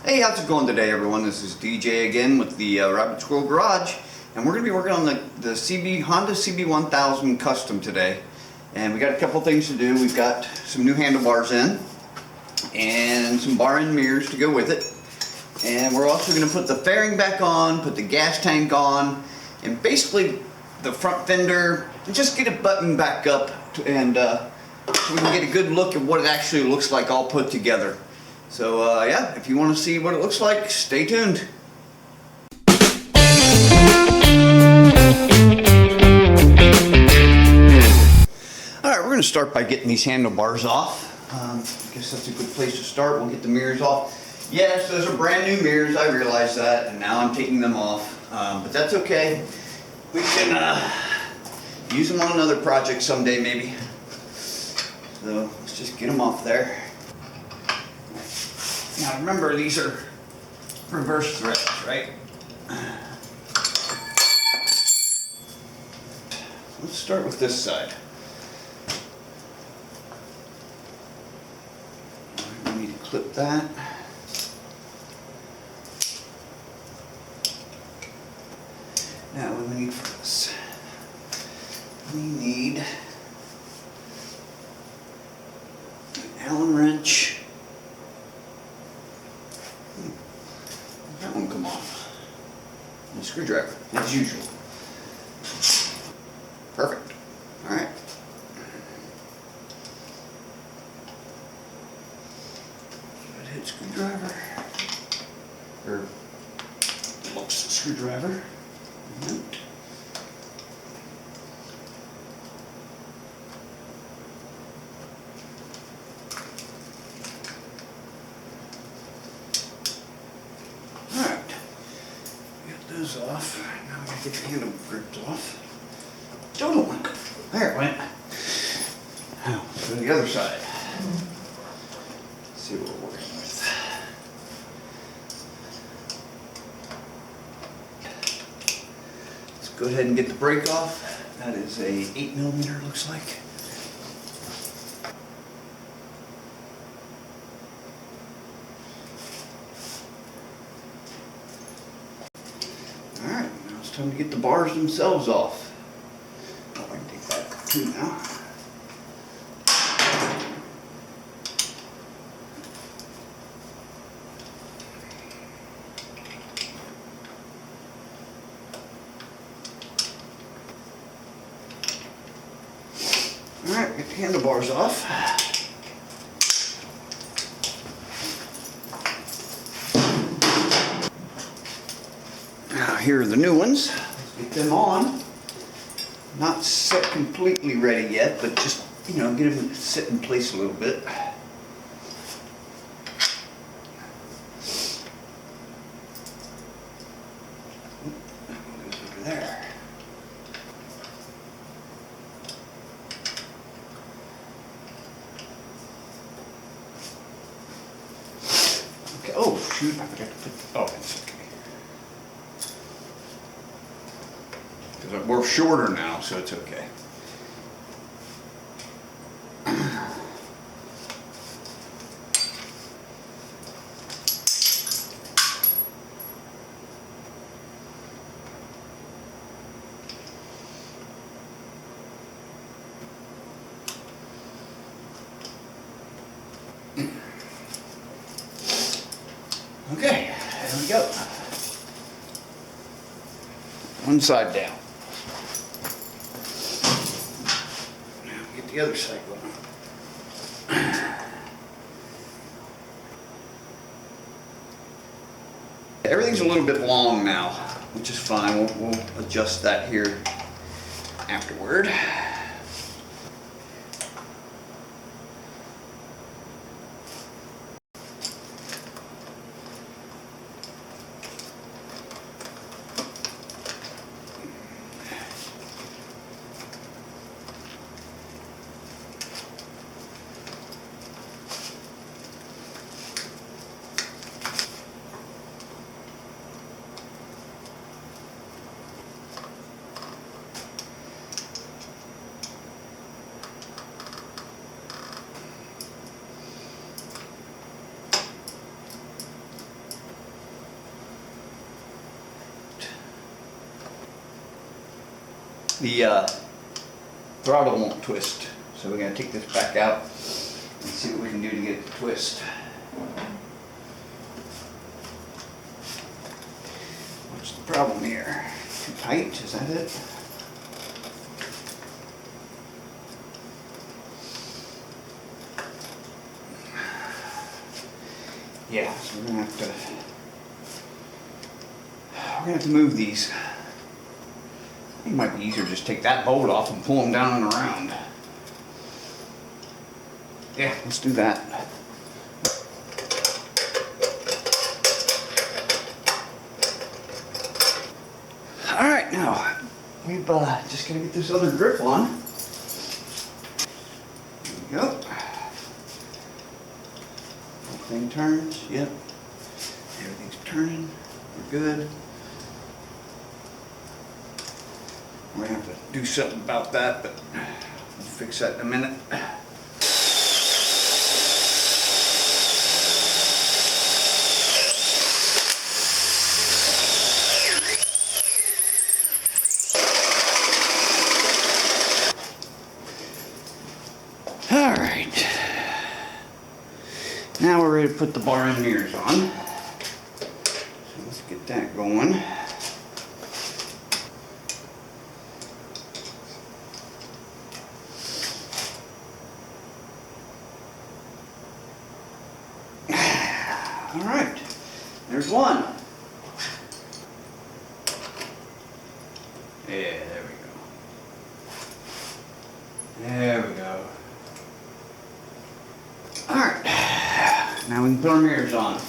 Hey, how's it going today, everyone? This is DJ again with the Rabbit Squirrel Garage, and we're going to be working on the Honda CB1000 Custom today. And we got a couple things to do. We've got some new handlebars in, and some bar end mirrors to go with it. And we're also going to put the fairing back on, put the gas tank on, and basically the front fender, and just get it buttoned back up, and so we can get a good look at what it actually looks like all put together. So yeah, if you want to see what it looks like, stay tuned. Alright, we're going to start by getting these handlebars off. I guess that's a good place to start. We'll get the mirrors off. Yes, those are brand new mirrors, I realize that, and now I'm taking them off. But that's okay. We can use them on another project someday, maybe. So let's just get them off there. Now remember, these are reverse threads, right? Let's start with this side. We need to clip that. Now what do we need for this? We need an Allen wrench. That won't come off. And a screwdriver, as usual. Perfect. Alright. Hit screwdriver. Or looks a screwdriver. Right. Those off. Now we gotta get the handle gripped off. Still don't want. There it went. Now, let's go to the other side. Let's see what we're working with. Let's go ahead and get the brake off. That is a 8mm, looks like. Alright, now it's time to get the bars themselves off. Oh, I can take that too now. Alright, get the handlebars off. Now here are the new ones. Let's get them on. Not set completely ready yet, but just, you know, get them sit in place a little bit. Goes over there. Okay. Oh shoot! I forgot to put. Oh, it's okay. Because we're shorter now, so it's okay. Okay, there we go. One side down. The other side going. Everything's a little bit long now, which is fine. We'll adjust that here afterward. the throttle won't twist. So we're going to take this back out and see what we can do to get it to twist. What's the problem here? Too tight? Is that it? Yeah, so we're gonna have to move these. I think it might be easier to just take that bolt off and pull them down and around. Yeah, let's do that. All right, now we've just gotta get this other grip on. There we go. Thing turns, yep. Everything's turning, we're good. We're gonna have to do something about that, but we'll fix that in a minute. All right. Now we're ready to put the bar and mirrors on. So let's get that going. All right, there's one. Yeah, there we go. There we go. All right. Now we can put our mirrors on.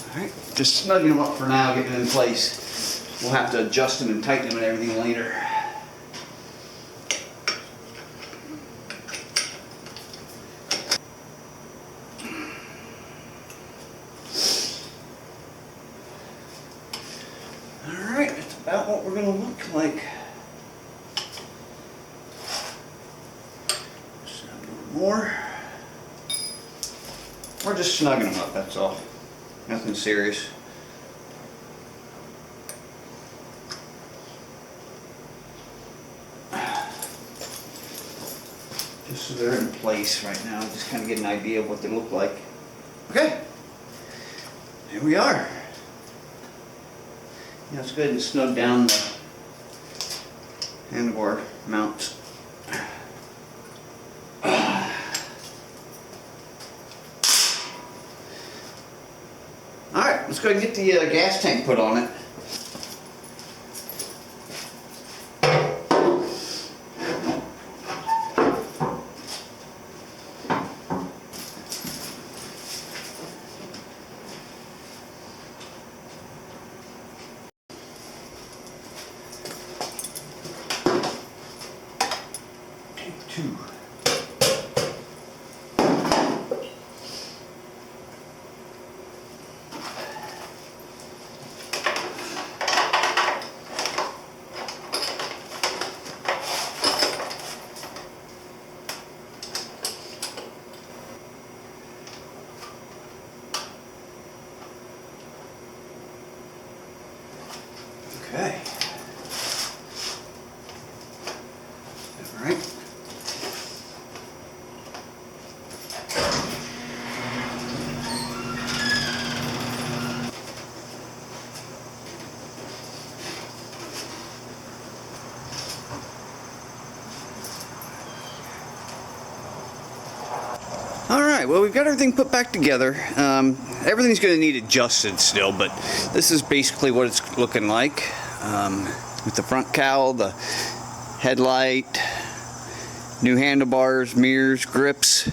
Alright, just snugging them up for now, getting them in place. We'll have to adjust them and tighten them and everything later. Alright, that's about what we're going to look like. Just a little more. We're just snugging them up, that's all. Nothing serious. Just so they're in place right now, just kind of get an idea of what they look like. Okay, here we are. Now let's go ahead and snug down the handlebar mounts. Alright, let's go ahead and get the gas tank put on it. Take two. Okay. All right. All right, well, we've got everything put back together. Everything's going to need adjusted still, but this is basically what it's looking like. With the front cowl, the headlight, new handlebars, mirrors, grips,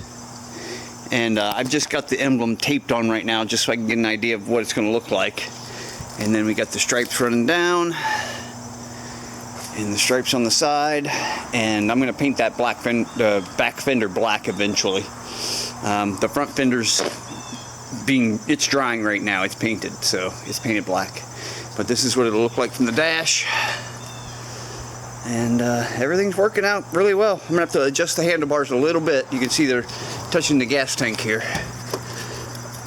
and I've just got the emblem taped on right now just so I can get an idea of what it's going to look like. And then we got the stripes running down and the stripes on the side, and I'm going to paint that back fender black eventually. The front fender's it's drying right now, it's painted, so it's painted black. but this is what it'll look like from the dash. And everything's working out really well. I'm gonna have to adjust the handlebars a little bit. You can see they're touching the gas tank here,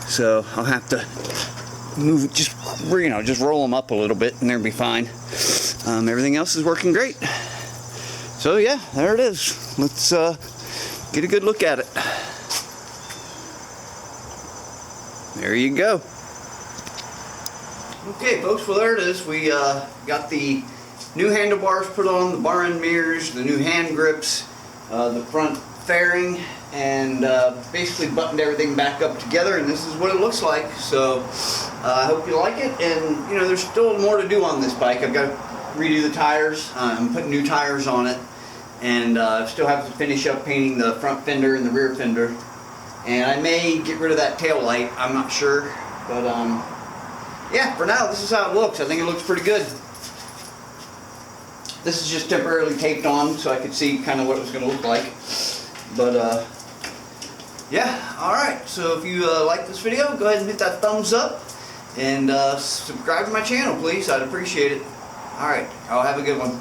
so I'll have to move, just roll them up a little bit, and they'll be fine. Everything else is working great. So yeah, there it is. Let's get a good look at it. There you go. Okay, folks, well there it is. We got the new handlebars put on, the bar end mirrors, the new hand grips, the front fairing, and basically buttoned everything back up together, and this is what it looks like. So I hope you like it. And you know, there's still more to do on this bike. I've got to redo the tires. I'm putting new tires on it, and still have to finish up painting the front fender and the rear fender. And I may get rid of that tail light, I'm not sure, but yeah, for now this is how it looks. I think it looks pretty good. This is just temporarily taped on so I could see kind of what it was going to look like. But yeah, alright, so if you like this video, go ahead and hit that thumbs up, and subscribe to my channel, please. I'd appreciate it. Alright, I'll have a good one.